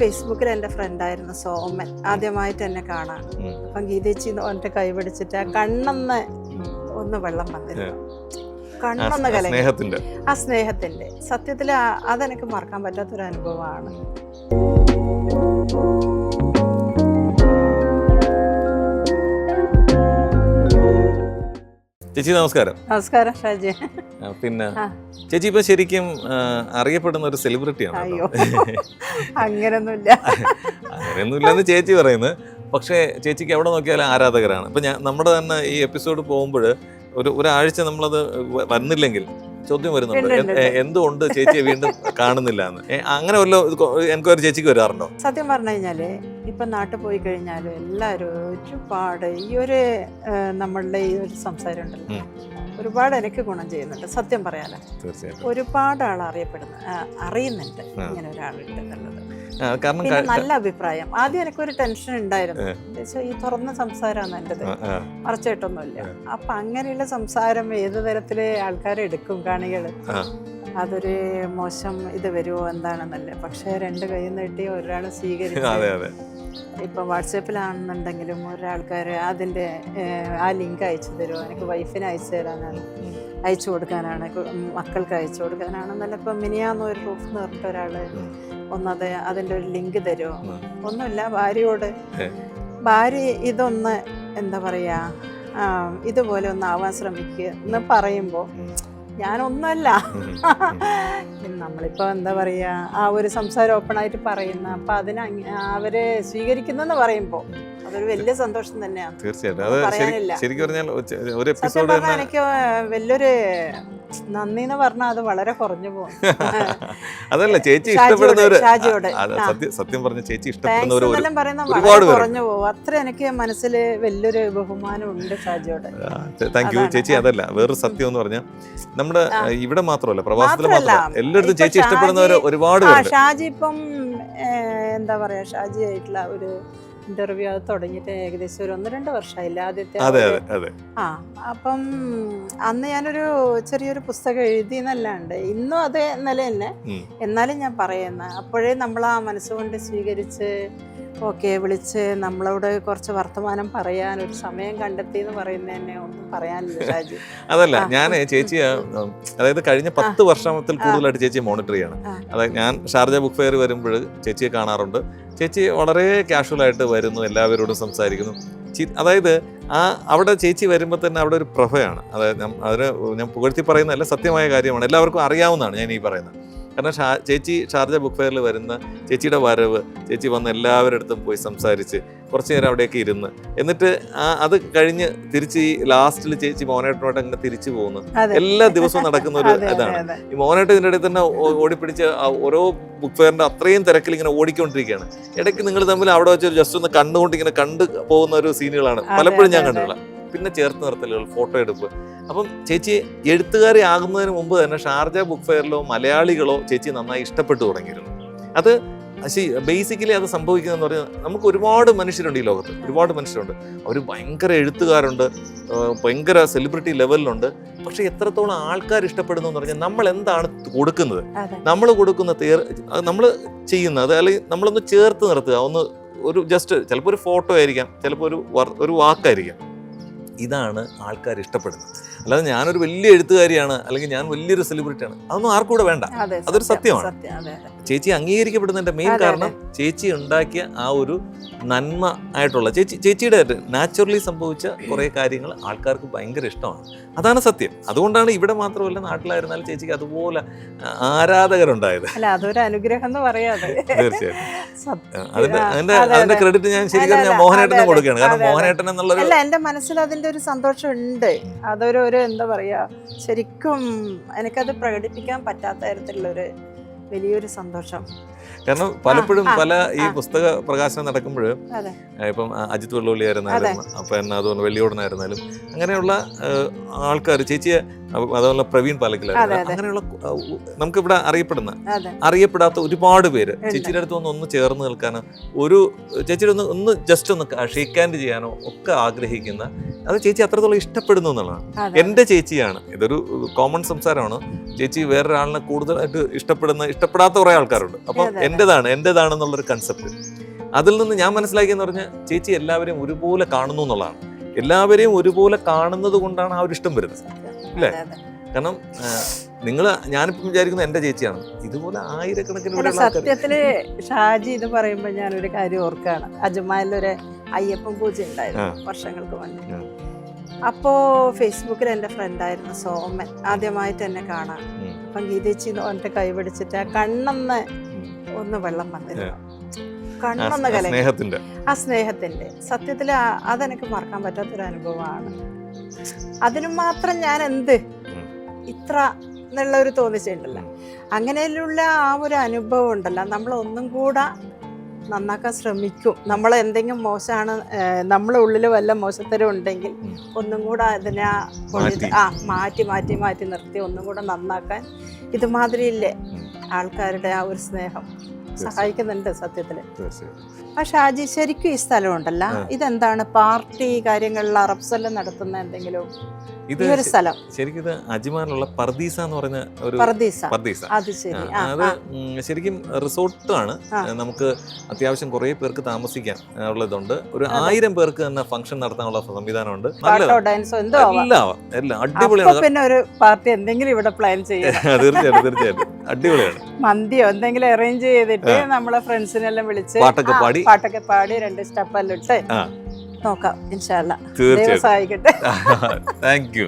ഫേസ്ബുക്കിൽ എൻ്റെ ഫ്രണ്ടായിരുന്നു സോമൻ ആദ്യമായിട്ട് എന്നെ കാണാൻ. അപ്പം ഗീതേച്ചി എൻ്റെ കൈ പിടിച്ചിട്ട് ആ കണ്ണെന്ന് ഒന്ന് വെള്ളം വന്നിരുന്നു. കണ്ണെന്ന് കലങ്ങി. ആ സ്നേഹത്തിന്റെ സത്യത്തിൽ അതെനിക്ക് മറക്കാൻ പറ്റാത്തൊരു അനുഭവമാണ്. ചേച്ചി നമസ്കാരം. നമസ്കാരം ഷാജി. പിന്നെ ചേച്ചി ഇപ്പൊ ശരിക്കും അറിയപ്പെടുന്ന ഒരു സെലിബ്രിറ്റിയാണ്. അയ്യോ അങ്ങനൊന്നുമില്ല. അങ്ങനെയൊന്നുമില്ലെന്ന് ചേച്ചി പറയുന്നത്. പക്ഷേ ചേച്ചിക്ക് എവിടെ നോക്കിയാലും ആരാധകരാണ്. ഇപ്പൊ നമ്മുടെ തന്നെ ഈ എപ്പിസോഡ് പോകുമ്പോൾ ഒരാഴ്ച നമ്മളത് വന്നില്ലെങ്കിൽ ചോദ്യം വരുന്നുണ്ട്, എന്തുകൊണ്ട് ചേച്ചിയെ വീണ്ടും കാണുന്നില്ല എന്ന്. അങ്ങനെ വല്ല എൻക്വയറി ചേച്ചിക്ക് വരാറുണ്ടോ? സത്യം പറഞ്ഞു കഴിഞ്ഞാല് ഇപ്പൊ നാട്ടിൽ പോയി കഴിഞ്ഞാലും എല്ലാവരും ഒരുപാട് ഈ ഒരു നമ്മളുടെ ഈ ഒരു സംസാരം ഉണ്ടല്ലോ, ഒരുപാട് എനിക്ക് ഗുണം ചെയ്യുന്നുണ്ട്. സത്യം പറയാലോ, ഒരുപാട് ആൾ അറിയുന്നുണ്ട് ഇങ്ങനെ ഒരാളുണ്ട് എന്നുള്ളത്. പിന്നെ നല്ല അഭിപ്രായം. ആദ്യം എനിക്കൊരു ടെൻഷൻ ഉണ്ടായിരുന്നു, ഈ തുറന്ന സംസാരമാണ് എൻ്റെത്, മറച്ചിട്ടൊന്നുമില്ല. അപ്പൊ അങ്ങനെയുള്ള സംസാരം ഏത് തരത്തില് ആൾക്കാരെടുക്കും, കാണികള്, അതൊരു മോശം ഇത് വരുമോ എന്താണെന്നല്ലേ. പക്ഷെ രണ്ട് കൈ നീട്ടി ഒരാൾ സ്വീകരിച്ചു. ഇപ്പൊ വാട്സാപ്പിലാണെന്നുണ്ടെങ്കിലും ഒരാൾക്കാർ അതിന്റെ ആ ലിങ്ക് അയച്ചു തരുമോ, എനിക്ക് വൈഫിന് അയച്ചു തരാനാണ്, അയച്ചു കൊടുക്കാനാണ്, മക്കൾക്ക് അയച്ചു കൊടുക്കാനാണെന്നല്ല. ഇപ്പൊ മിനിയാന്ന് ഒരു പ്രൂഫ് എന്ന് പറഞ്ഞിട്ട് ഒരാള് ഒന്നത് അതിൻ്റെ ഒരു ലിങ്ക് തരുമോ, ഒന്നുമില്ല. ഭാര്യ ഇതൊന്ന് എന്താ പറയാ, ഇതുപോലെ ഒന്ന് ആവാൻ ശ്രമിക്കുക എന്ന് പറയുമ്പോൾ ഞാനൊന്നുമല്ല. നമ്മളിപ്പോ എന്താ പറയാ, ആ ഒരു സംസാരം ഓപ്പണായിട്ട് പറയുന്ന, അപ്പൊ അതിന് അവര് സ്വീകരിക്കുന്നെന്ന് പറയുമ്പോ അതൊരു വലിയ സന്തോഷം തന്നെയാണ്. തീർച്ചയായിട്ടും. സത്യം പറഞ്ഞാൽ എനിക്ക് വലിയൊരു നന്ദി എന്ന് പറഞ്ഞാൽ അത് വളരെ കുറഞ്ഞു പോകും. അതല്ല ചേച്ചി ഇഷ്ടപ്പെടുന്നവര്, സത്യം പറഞ്ഞ ചേച്ചി ഇഷ്ടപ്പെടുന്നവരെല്ലാം വളരെ കുറഞ്ഞു പോകും. അത്ര എനിക്ക് മനസ്സിൽ വലിയൊരു ബഹുമാനം ഉണ്ട് ഷാജിയോട്. താങ്ക് യു ചേച്ചി. അതല്ല വേറൊരു സത്യം എന്ന് പറഞ്ഞാൽ നമ്മുടെ ഇവിടെ മാത്രമല്ല, പ്രവാസത്തിൽ മാത്രമല്ല, എല്ലായിടത്തും ചേച്ചി ഇഷ്ടപ്പെടുന്നവര് ഒരുപാട്. ഷാജി ഇപ്പം എന്താ പറയാ, ഷാജി ആയിട്ടുള്ള ഒരു ഇന്റർവ്യൂ അത് തുടങ്ങിയിട്ട് ഏകദേശം ഒരു 1-2 വർഷമായില്ല ആദ്യത്തെ. അപ്പം അന്ന് ഞാനൊരു ചെറിയൊരു പുസ്തകം എഴുതി എന്നല്ലാണ്ട് ഇന്നും അതേ നില തന്നെ. എന്നാലും ഞാൻ പറയുന്ന അപ്പോഴേ നമ്മൾ ആ മനസ്സുകൊണ്ട് സ്വീകരിച്ച് ഓക്കെ വിളിച്ച് നമ്മളോട് കുറച്ച് വർത്തമാനം പറയാൻ ഒരു സമയം കണ്ടെത്തി എന്ന് പറയുന്നത് തന്നെ ഒന്നും പറയാനില്ല ഷാജി. അതല്ല, ഞാൻ ചേച്ചി അതായത് കഴിഞ്ഞ 10 വർഷത്തിൽ കൂടുതലായിട്ട് ചേച്ചിയെ മോണിറ്റർ ചെയ്യണം. അതായത് ഞാൻ ഷാർജ ബുക്ക് ഫെയർ വരുമ്പോൾ ചേച്ചിയെ കാണാറുണ്ട്. ചേച്ചി വളരെ കാഷ്വലായിട്ട് വരുന്നു, എല്ലാവരോടും സംസാരിക്കുന്നു. അതായത് അവിടെ ചേച്ചി വരുമ്പോൾ തന്നെ അവിടെ ഒരു പ്രഭയാണ്. അതായത് അതിന് ഞാൻ പുകഴ്ത്തി പറയുന്നതല്ല, സത്യമായ കാര്യമാണ്, എല്ലാവർക്കും അറിയാവുന്നതാണ് ഞാൻ ഈ പറയുന്നത്. കാരണം ചേച്ചി ഷാർജ ബുക്ക് ഫെയറിൽ വരുന്ന ചേച്ചിയുടെ വരവ്, ചേച്ചി വന്ന് എല്ലാവരുടെ അടുത്തും പോയി സംസാരിച്ച് കുറച്ച് നേരം അവിടെയൊക്കെ ഇരുന്ന്, എന്നിട്ട് അത് കഴിഞ്ഞ് തിരിച്ച് ഈ ലാസ്റ്റിൽ ചേച്ചി മോനേട്ടനോട്ട് അങ്ങനെ തിരിച്ചു പോകുന്നു. എല്ലാ ദിവസവും നടക്കുന്ന ഒരു ഇതാണ്. ഈ മോനേട്ടൻ ഇതിൻ്റെ ഇടയിൽ തന്നെ ഓടിപ്പിടിച്ച് ഓരോ ബുക്ക് ഫെയറിന്റെ അത്രയും തിരക്കിൽ ഇങ്ങനെ ഓടിക്കൊണ്ടിരിക്കുകയാണ്. ഇടയ്ക്ക് നിങ്ങൾ തമ്മിൽ അവിടെ വെച്ച് ജസ്റ്റ് ഒന്ന് കണ്ടുകൊണ്ട് ഇങ്ങനെ കണ്ടു പോകുന്ന ഒരു സീനുകളാണ് പലപ്പോഴും ഞാൻ കണ്ടിട്ടുള്ളത്. പിന്നെ ചേർത്ത് നിർത്തലുകൾ, ഫോട്ടോ എടുപ്പ്. അപ്പം ചേച്ചി എഴുത്തുകാരി ആകുന്നതിന് മുമ്പ് തന്നെ ഷാർജ ബുക്ക് ഫെയറിലോ മലയാളികളോ ചേച്ചി നന്നായി ഇഷ്ടപ്പെട്ടു തുടങ്ങിയിരുന്നു. അത് ബേസിക്കലി അത് സംഭവിക്കുന്നതെന്ന് പറഞ്ഞാൽ നമുക്ക് ഒരുപാട് മനുഷ്യരുണ്ട് ഈ ലോകത്ത്, ഒരുപാട് മനുഷ്യരുണ്ട്. അവർ ഭയങ്കര എഴുത്തുകാരുണ്ട്, ഭയങ്കര സെലിബ്രിറ്റി ലെവലിലുണ്ട്. പക്ഷെ എത്രത്തോളം ആൾക്കാർ ഇഷ്ടപ്പെടുന്നു എന്ന് പറഞ്ഞാൽ നമ്മൾ എന്താണ് കൊടുക്കുന്നത്, നമ്മൾ കൊടുക്കുന്ന നമ്മൾ ചെയ്യുന്നത്, അല്ലെങ്കിൽ നമ്മളൊന്ന് ചേർത്ത് നിർത്തുക, ഒരു ജസ്റ്റ് ചിലപ്പോൾ ഒരു ഫോട്ടോ ആയിരിക്കാം, ചിലപ്പോൾ ഒരു വാക്കായിരിക്കാം. ഇതാണ് ആൾക്കാർ ഇഷ്ടപ്പെടുന്നത്. അല്ലാതെ ഞാനൊരു വലിയ എഴുത്തുകാരിയാണ് അല്ലെങ്കിൽ ഞാൻ വലിയൊരു സെലിബ്രിറ്റിയാണ്, അതൊന്നും ആർക്കും കൂടെ വേണ്ട. അതൊരു സത്യമാണ്. ചേച്ചി അംഗീകരിക്കപ്പെടുന്നതിന്റെ മെയിൻ കാരണം ചേച്ചി ഉണ്ടാക്കിയ ആ ഒരു നന്മ ആയിട്ടുള്ള ചേച്ചിയുടെ നാച്ചുറലി സംഭവിച്ച കുറെ കാര്യങ്ങൾ ആൾക്കാർക്ക് ഭയങ്കര ഇഷ്ടമാണ്. അതാണ് സത്യം. അതുകൊണ്ടാണ് ഇവിടെ മാത്രമല്ല നാട്ടിലായിരുന്നാലും ചേച്ചിക്ക് അതുപോലെ ആരാധകരുണ്ടായത്. അതൊരു അനുഗ്രഹം എന്ന് പറയാതെ. തീർച്ചയായും അതിന്റെ ക്രെഡിറ്റ് ഞാൻ ശരിക്കും ഞാൻ മോഹനേട്ടനെ കൊടുക്കുകയാണ്. കാരണം മോഹനേട്ടൻ എന്നുള്ള എന്റെ മനസ്സിൽ അതിന്റെ ഒരു സന്തോഷം ഉണ്ട്. അതൊരു എന്താ പറയാ, ശരിക്കും എനിക്കത് പ്രകടിപ്പിക്കാൻ പറ്റാത്ത തരത്തിലുള്ളൊരു വലിയൊരു സന്തോഷം. കാരണം പലപ്പോഴും പല ഈ പുസ്തക പ്രകാശനം നടക്കുമ്പോൾ ഇപ്പം അജിത് വെള്ളുള്ളി ആയിരുന്നാലും പിന്നെ അതുപോലെ വെള്ളിയോടനായിരുന്നാലും അങ്ങനെയുള്ള ആൾക്കാർ ചേച്ചിയെ, അതുപോലെ പ്രവീൺ പാലക്കിലായിരുന്നു, അങ്ങനെയുള്ള നമുക്കിവിടെ അറിയപ്പെടാത്ത ഒരുപാട് പേര് ചേച്ചിയുടെ അടുത്ത് ഒന്ന് ചേർന്ന് നിൽക്കാനോ ഒരു ചേച്ചിയുടെ ഒന്ന് ജസ്റ്റ് ഒന്ന് ഷേക്ക് ഹാൻഡ് ചെയ്യാനോ ഒക്കെ ആഗ്രഹിക്കുന്ന, അത് ചേച്ചി അത്രത്തോളം ഇഷ്ടപ്പെടുന്നു എന്നുള്ളതാണ്. എൻ്റെ ചേച്ചിയാണ്, ഇതൊരു കോമൺ സംസാരമാണ്. ചേച്ചി വേറൊരാളിനെ കൂടുതലായിട്ട് ഇഷ്ടപ്പെടാത്ത കുറെ ആൾക്കാരുണ്ട്. അപ്പം എന്റേതാണെന്നുള്ളൊരു കൺസെപ്റ്റ്. അതിൽ നിന്ന് ഞാൻ മനസ്സിലാക്കിയെന്ന് പറഞ്ഞാൽ ചേച്ചി എല്ലാവരെയും ഒരുപോലെ കാണുന്നു എന്നുള്ളതാണ്. എല്ലാവരെയും ഒരുപോലെ കാണുന്നത് കൊണ്ടാണ് ആ ഒരു ഇഷ്ടം വരുന്നത് അല്ലേ? കാരണം ഞാനിപ്പം വിചാരിക്കുന്നത് എന്റെ ചേച്ചിയാണ്, ഇതുപോലെ ആയിരക്കണക്കിന് സത്യത്തില് ഷാജി ഇത് പറയുമ്പോ ഞാനൊരു കാര്യം ഓർക്കാണ്. അജ്മാലിലൊരു അയ്യപ്പൻ പൂജ ഉണ്ടായിരുന്നു വർഷങ്ങൾക്ക് മുന്നേ. അപ്പോ ഫേസ്ബുക്കിൽ എന്റെ ഫ്രണ്ടായിരുന്നു സോമൻ ആദ്യമായിട്ട് എന്നെ കാണാൻ. അപ്പം ഗീതേച്ചി എന്റെ കൈ പിടിച്ചിട്ട് ആ കണ്ണെന്ന് ഒന്ന് വെള്ളം വന്നിരുന്നു. കണ്ണെന്ന് കലങ്ങി. ആ സ്നേഹത്തിന്റെ സത്യത്തില് അതെനിക്ക് മറക്കാൻ പറ്റാത്തൊരു അനുഭവമാണ്. അതിന് മാത്രം ഞാൻ ഇത്ര എന്നുള്ള ഒരു തോന്നിച്ചിട്ടുണ്ടല്ലോ. അങ്ങനെയുള്ള ആ ഒരു അനുഭവം ഉണ്ടല്ലോ, നമ്മൾ ഒന്നും കൂടെ നന്നാക്കാൻ ശ്രമിക്കും. നമ്മൾ എന്തെങ്കിലും മോശമാണ്, നമ്മളെ ഉള്ളിൽ വല്ല മോശത്തരം ഉണ്ടെങ്കിൽ ഒന്നും കൂടെ അതിനെ മാറ്റി മാറ്റി മാറ്റി നിർത്തി ഒന്നും കൂടെ നന്നാക്കാൻ ഇതുമാതിരിയില്ലേ ആൾക്കാരുടെ ആ ഒരു സ്നേഹം സഹായിക്കുന്നുണ്ട് സത്യത്തില്. ആ ഷാജി ശരിക്കും ഈ സ്ഥലം ഉണ്ടല്ലോ, ഇതെന്താണ് പാർട്ടി കാര്യങ്ങളിൽ അറബ്സെല്ലാം നടത്തുന്ന എന്തെങ്കിലും ഒരു സ്ഥലം? ശരിക്കും ഇത് അജ്മാനിലുള്ള പർദീസ എന്ന് പറഞ്ഞ ഒരു പർദീസ. അത് ശരിക്കും റിസോർട്ടാണ്. നമുക്ക് അത്യാവശ്യം കുറെ പേർക്ക് താമസിക്കാൻ ഉള്ളതുണ്ട്. ഒരു 1000 പേർക്ക് തന്നെ ഫംഗ്ഷൻ നടത്താനുള്ള സംവിധാനമുണ്ട്. എല്ലാം അടിപൊളിയാണ്. പിന്നെ ഒരു പാർട്ടി എന്തെങ്കിലും ഇവിടെ പ്ലാൻ ചെയ്യാം. തീർച്ചയായിട്ടും അടിപൊളിയാണ്. മന്തിയോ എന്തെങ്കിലും അറേഞ്ച് ചെയ്തിട്ട് നമ്മളെ ഫ്രണ്ട്സിനെല്ലാം വിളിച്ച് പാട്ടൊക്കെ പാടി 2 സ്റ്റെപ്പെല്ലാം ഇട്ട് നോക്കാം. ഇൻഷാ അല്ലാ ദൈവം സഹായിക്കട്ടെ. Thank you.